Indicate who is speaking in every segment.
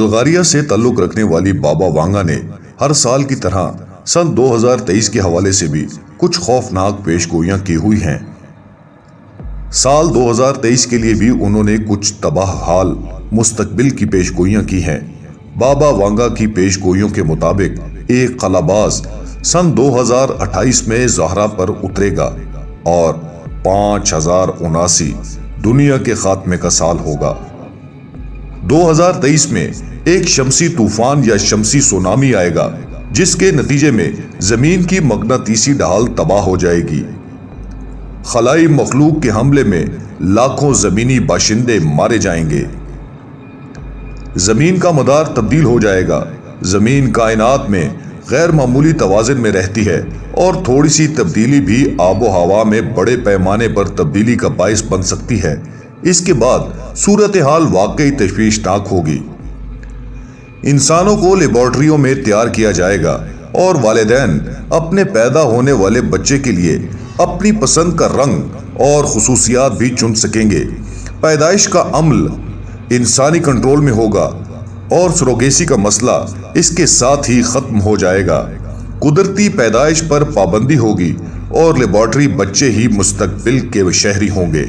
Speaker 1: Bulgaria سے تعلق رکھنے والی بابا وانگا نے ہر سال کی طرح سن 2023 کے حوالے سے بھی کچھ خوفناک پیش گوئیاں کی ہوئی ہیں۔ سال 2023 کے لیے بھی انہوں نے کچھ تباہ حال مستقبل کی پیش گوئیاں کی ہیں۔ بابا وانگا کی پیش گوئیوں کے مطابق ایک قلعہ سن 2028 میں زہرہ پر اترے گا اور 5079 دنیا کے خاتمے کا سال ہوگا۔ 2023 میں ایک شمسی طوفان یا شمسی سونامی آئے گا جس کے نتیجے میں زمین کی مقناطیسی ڈھال تباہ ہو جائے گی۔ خلائی مخلوق کے حملے میں لاکھوں زمینی باشندے مارے جائیں گے۔ زمین کا مدار تبدیل ہو جائے گا۔ زمین کائنات میں غیر معمولی توازن میں رہتی ہے اور تھوڑی سی تبدیلی بھی آب و ہوا میں بڑے پیمانے پر تبدیلی کا باعث بن سکتی ہے۔ اس کے بعد صورتحال واقعی تشویشناک ہوگی۔ انسانوں کو لیبارٹریوں میں تیار کیا جائے گا اور والدین اپنے پیدا ہونے والے بچے کے لیے اپنی پسند کا رنگ اور خصوصیات بھی چن سکیں گے۔ پیدائش کا عمل انسانی کنٹرول میں ہوگا اور سروگیسی کا مسئلہ اس کے ساتھ ہی ختم ہو جائے گا۔ قدرتی پیدائش پر پابندی ہوگی اور لیبارٹری بچے ہی مستقبل کے شہری ہوں گے۔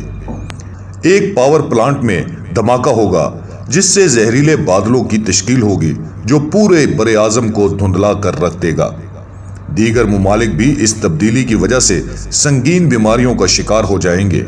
Speaker 1: ایک پاور پلانٹ میں دھماکہ ہوگا جس سے زہریلے بادلوں کی تشکیل ہوگی جو پورے براعظم کو دھندلا کر رکھ دے گا۔ دیگر ممالک بھی اس تبدیلی کی وجہ سے سنگین بیماریوں کا شکار ہو جائیں گے۔